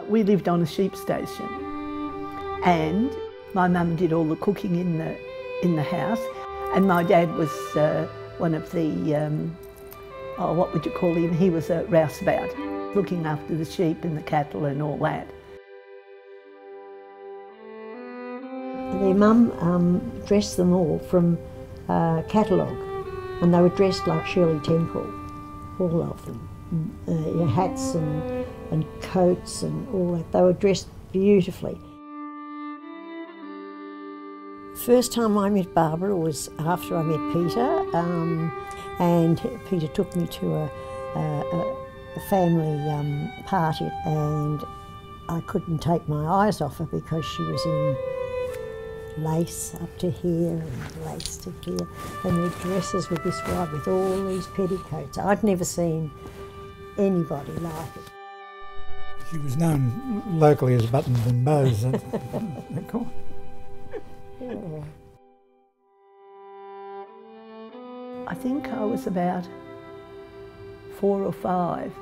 We lived on a sheep station, and my mum did all the cooking in the house, and my dad was one of the, what would you call him? He was a rouseabout, looking after the sheep and the cattle and all that. Their mum dressed them all from catalogue, and they were dressed like Shirley Temple, all of them. Hats and coats and all that. They were dressed beautifully. First time I met Barbara was after I met Peter, and Peter took me to a family party, and I couldn't take my eyes off her because she was in lace up to here and lace to here, and her dresses were this wide with all these petticoats. I'd never seen anybody like it. She was known locally as Buttons and Bows. Cool. Yeah. I think I was about 4 or 5,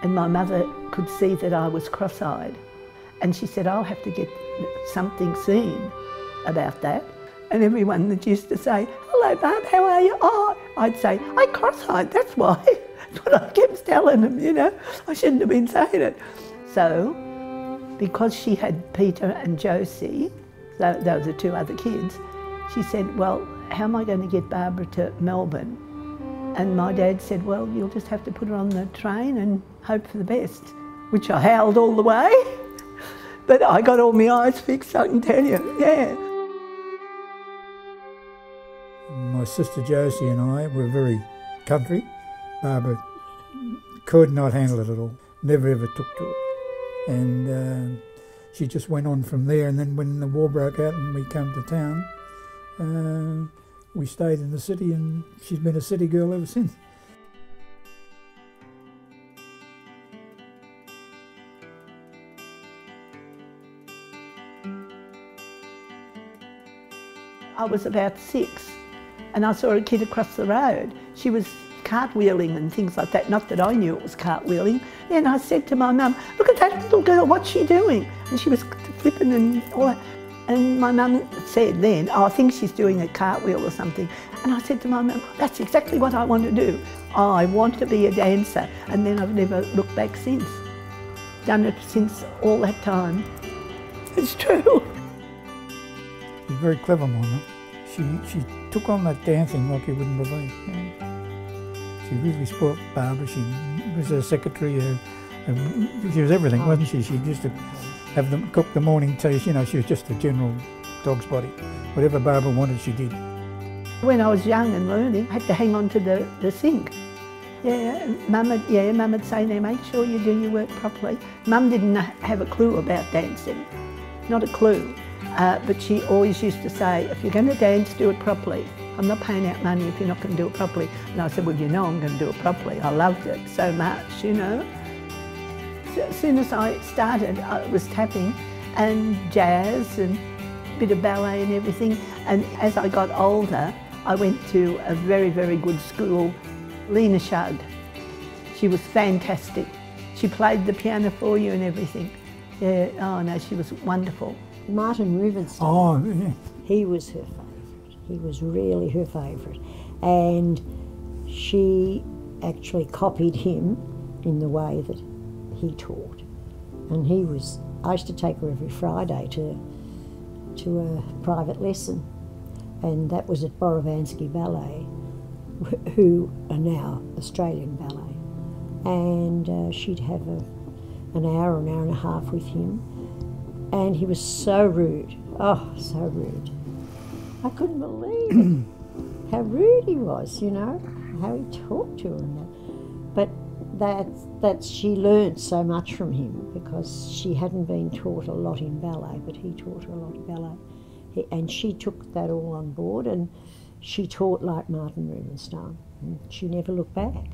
and my mother could see that I was cross-eyed, and she said, I'll have to get something seen about that. And everyone that used to say, hello Barb, how are you? Oh, I'd say, I'm cross-eyed, that's why. That's what I kept telling them, you know. I shouldn't have been saying it. So, because she had Peter and Josie, those are 2 other kids, she said, well, how am I going to get Barbara to Melbourne? And my dad said, well, you'll just have to put her on the train and hope for the best, which I howled all the way. But I got all my eyes fixed, I can tell you, yeah. My sister Josie and I were very country. Barbara could not handle it at all, never ever took to it. And she just went on from there, and then when the war broke out and we came to town, we stayed in the city, and she's been a city girl ever since. I was about 6, and I saw a kid across the road. She was cartwheeling and things like that, not that I knew it was cartwheeling. And I said to my mum, look at that little girl, what's she doing? And she was flipping and all that. And my mum said then, oh, I think she's doing a cartwheel or something. And I said to my mum, that's exactly what I want to do. Oh, I want to be a dancer. And then I've never looked back since. Done it since all that time. It's true. She's very clever, Mama. She took on that dancing like you wouldn't believe. She really spoilt Barbara. She was her secretary. She was everything, wasn't she? She used to have them cook the morning tea. You know, she was just a general dog's body. Whatever Barbara wanted, she did. When I was young and learning, I had to hang on to the sink. Yeah, Mum would say, now make sure you do your work properly. Mum didn't have a clue about dancing, not a clue. But she always used to say, if you're going to dance, do it properly. I'm not paying out money if you're not going to do it properly. And I said, well, you know I'm going to do it properly. I loved it so much, you know. So as soon as I started, I was tapping and jazz and a bit of ballet and everything. And as I got older, I went to a very, very good school, Lena Shug. She was fantastic. She played the piano for you and everything. Yeah, oh no, she was wonderful. Martin Rubenstein. Oh, yeah. He was her favourite. He was really her favourite. And she actually copied him in the way that he taught. And he was, I used to take her every Friday to a private lesson. And that was at Borovansky Ballet, who are now Australian Ballet. And she'd have an hour and a half with him. And he was so rude, oh, so rude. I couldn't believe it, how rude he was, you know, how he talked to her and that. But she learned so much from him because she hadn't been taught a lot in ballet, but he taught her a lot of ballet. And she took that all on board, and she taught like Martin Rubenstein. And she never looked back.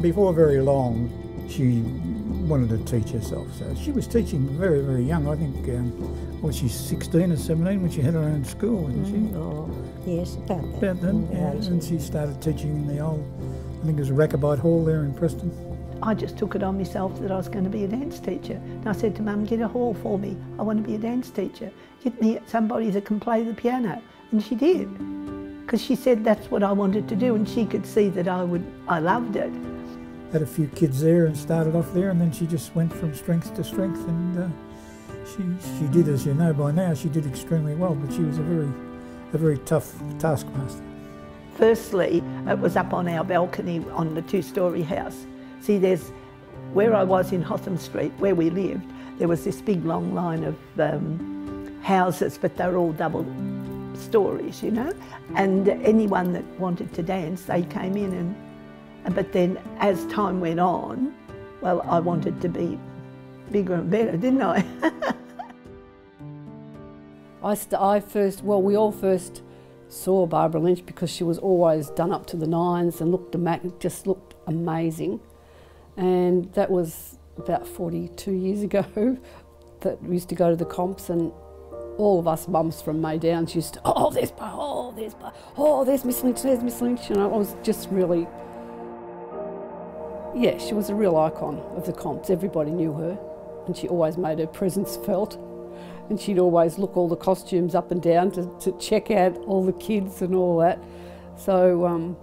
Before very long, she wanted to teach herself. So she was teaching very, very young. I think, well, she's 16 or 17 when she had her own school, wasn't she? Oh, yes, about that. About that, yeah. And she started teaching in the old, I think it was Rackabite Hall there in Preston. I just took it on myself that I was going to be a dance teacher. And I said to Mum, get a hall for me. I want to be a dance teacher. Get me somebody that can play the piano. And she did, because she said that's what I wanted to do, and she could see that I loved it. Had a few kids there and started off there, and then she just went from strength to strength, and she did, as you know by now, she did extremely well, but she was a very tough taskmaster. Firstly, it was up on our balcony on the two-storey house. See, where I was in Hotham Street, where we lived, there was this big long line of houses, but they were all double stories, you know, and anyone that wanted to dance, they came in, but then as time went on, well, I wanted to be bigger and better, didn't I? We all first saw Barbara Lynch because she was always done up to the nines and just looked amazing. And that was about 42 years ago that we used to go to the comps, and all of us mums from May Downs used to, oh, there's Miss Lynch, there's Miss Lynch. You know, I was just really, yeah, she was a real icon of the comps. Everybody knew her, and she always made her presence felt. And she'd always look all the costumes up and down to check out all the kids and all that. So,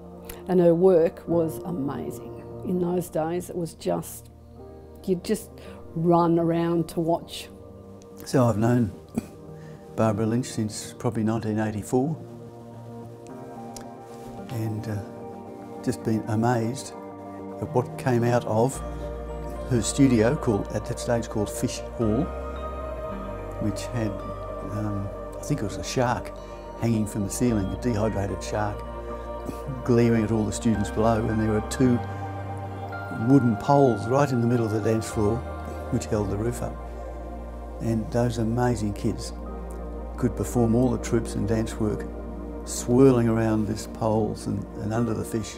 and her work was amazing. In those days, it was just, you'd just run around to watch. So I've known Barbara Lynch since probably 1984, and just been amazed at what came out of her studio, at that stage called Fish Hall, which had, I think it was a shark hanging from the ceiling, a dehydrated shark, glaring at all the students below, and there were two wooden poles right in the middle of the dance floor which held the roof up. And those amazing kids could perform all the troops and dance work swirling around these poles and under the fish.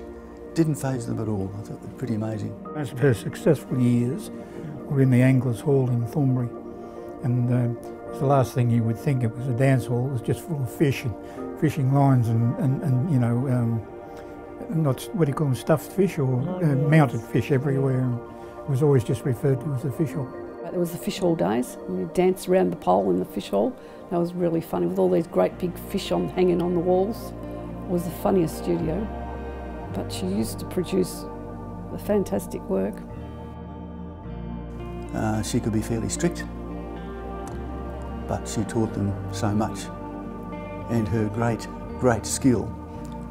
Didn't faze them at all. I thought it was pretty amazing. Most of her successful years were in the Anglers Hall in Thornbury, and it was the last thing you would think. It was a dance hall. It was just full of fish and fishing lines and you know, not, what do you call them, stuffed fish or mounted fish everywhere. It was always just referred to as a fish hall. There was the fish hall days. We danced around the pole in the fish hall. That was really funny, with all these great big fish hanging on the walls. It was the funniest studio. But she used to produce fantastic work. She could be fairly strict, but she taught them so much. And her great skill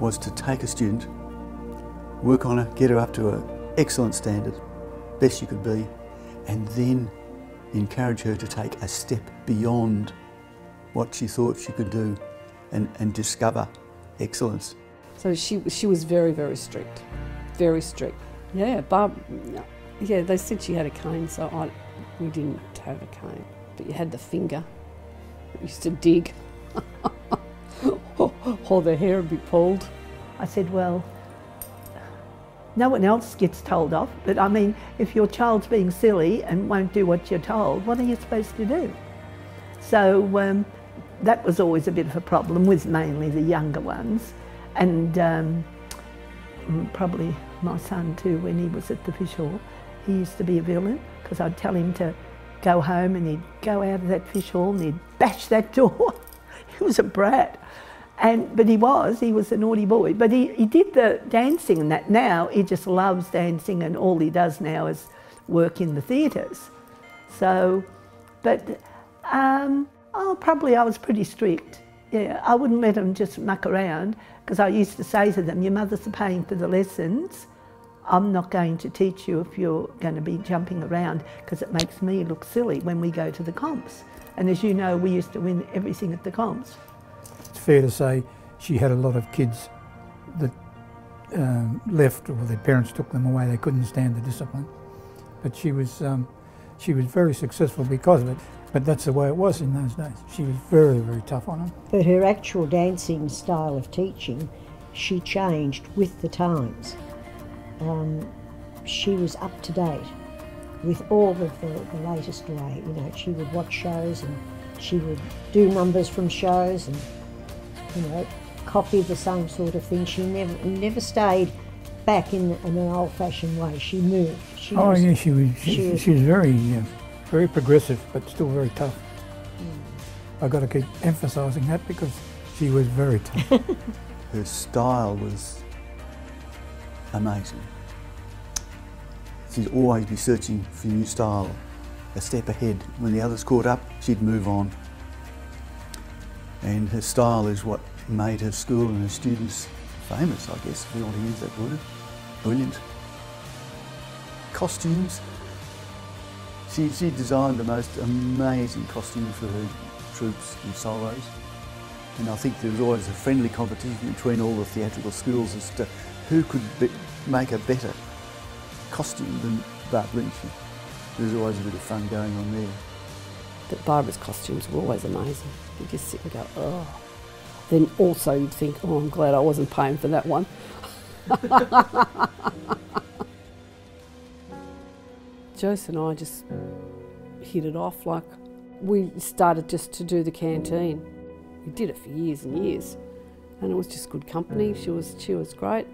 was to take a student, work on her, get her up to an excellent standard, best she could be, and then encourage her to take a step beyond what she thought she could do and discover excellence. So she was very, very strict, very strict. Yeah, yeah, they said she had a cane, so we didn't have a cane, but you had the finger. We used to dig, or the hair would be pulled. I said, well, no one else gets told off, but I mean, if your child's being silly and won't do what you're told, what are you supposed to do? So that was always a bit of a problem with mainly the younger ones, and probably my son too, when he was at the fish hall. He used to be a villain, because I'd tell him to go home and he'd go out of that fish hall and he'd bash that door. He was a brat. But he was a naughty boy. But he did the dancing and that. Now he just loves dancing, and all he does now is work in the theatres. So, but probably I was pretty strict. Yeah, I wouldn't let them just muck around, because I used to say to them, your mother's paying for the lessons. I'm not going to teach you if you're going to be jumping around, because it makes me look silly when we go to the comps. And as you know, we used to win everything at the comps. It's fair to say she had a lot of kids that left, or their parents took them away. They couldn't stand the discipline. But she was very successful because of it. But that's the way it was in those days. She was very, very tough on them. But her actual dancing style of teaching, she changed with the times. She was up to date with all of the latest way. You know, she would watch shows and she would do numbers from shows and, you know, copy the same sort of thing. She never stayed back in an old-fashioned way. She moved. She was very progressive, but still very tough. I've got to keep emphasising that because she was very tough. Her style was amazing. She'd always be searching for new style, a step ahead. When the others caught up, she'd move on. And her style is what made her school and her students famous, I guess, if we want to use that word. Brilliant. Costumes. She designed the most amazing costumes for her troops and solos. And I think there was always a friendly competition between all the theatrical schools as to who could make a better costume than Barbara Lynch. There was always a bit of fun going on there. But Barbara's costumes were always amazing. You just sit and go, oh. Then also you'd think, oh, I'm glad I wasn't paying for that one. Jose and I just hit it off. Like, we started just to do the canteen. We did it for years and years, and it was just good company. She was great.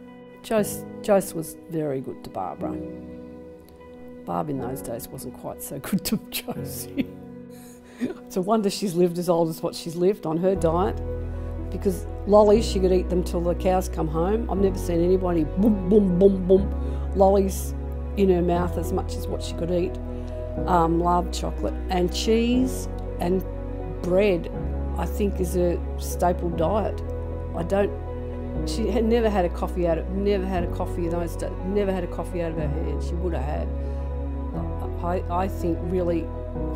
Jose was very good to Barbara. Barb in those days wasn't quite so good to Josie. It's a wonder she's lived as old as what she's lived on her diet, because lollies, she could eat them till the cows come home. I've never seen anybody boom, boom, boom, boom, lollies in her mouth as much as what she could eat. Loved chocolate and cheese and bread, I think, is a staple diet. She had never had a coffee out of those days, never had a coffee out of her hand. She would have had, I think really,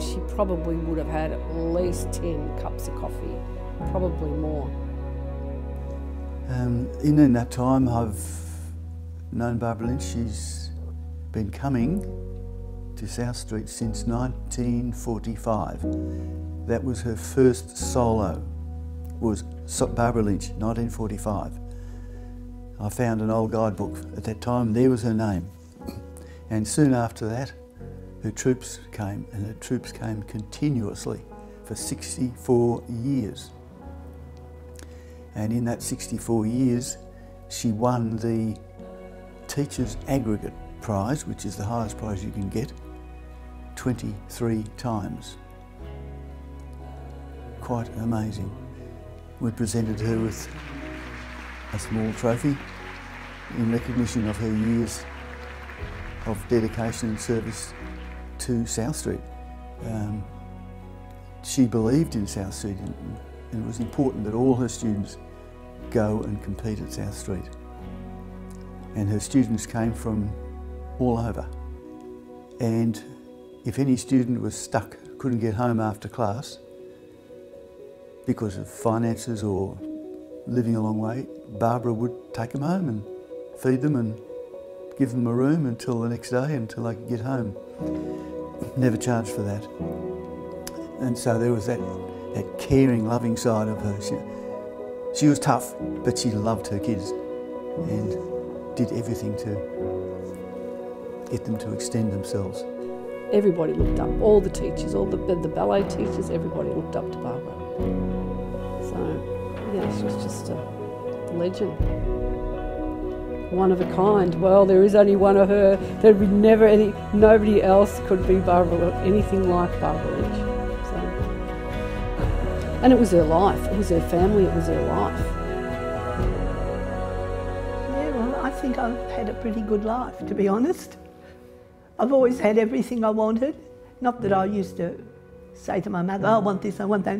she probably would have had at least 10 cups of coffee, probably more. In that time I've known Barbara Lynch. She's been coming to South Street since 1945. That was her first solo, was Barbara Lynch, 1945. I found an old guidebook at that time, there was her name. And soon after that, her troops came, and her troops came continuously for 64 years. And in that 64 years, she won the Teachers Aggregate Prize, which is the highest prize you can get, 23 times. Quite amazing. We presented her with a small trophy in recognition of her years of dedication and service to South Street. She believed in South Street, and it was important that all her students go and compete at South Street. And her students came from all over. And if any student was stuck, couldn't get home after class because of finances or living a long way, Barbara would take them home and feed them and give them a room until the next day, until they could get home. Never charged for that. And so there was that caring, loving side of her. She was tough, but she loved her kids and did everything to get them to extend themselves. Everybody looked up, all the teachers, all the ballet teachers, everybody looked up to Barbara. So, yeah, she was just a legend. One of a kind. Well, there is only one of her. There'd be nobody else could be anything like Barbara Lynch. So, and it was her life, it was her family, it was her life. Yeah, well, I think I've had a pretty good life, to be honest. I've always had everything I wanted. Not that I used to say to my mother, oh, I want this, I want that,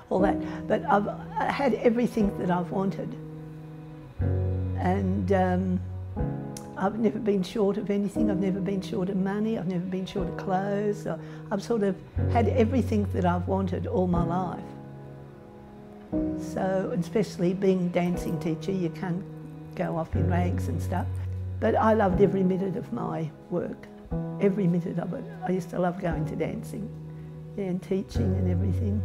all that. But I've had everything that I've wanted. And I've never been short of anything. I've never been short of money. I've never been short of clothes. I've sort of had everything that I've wanted all my life. So, especially being a dancing teacher, you can't go off in rags and stuff. But I loved every minute of my work, every minute of it. I used to love going to dancing and teaching and everything.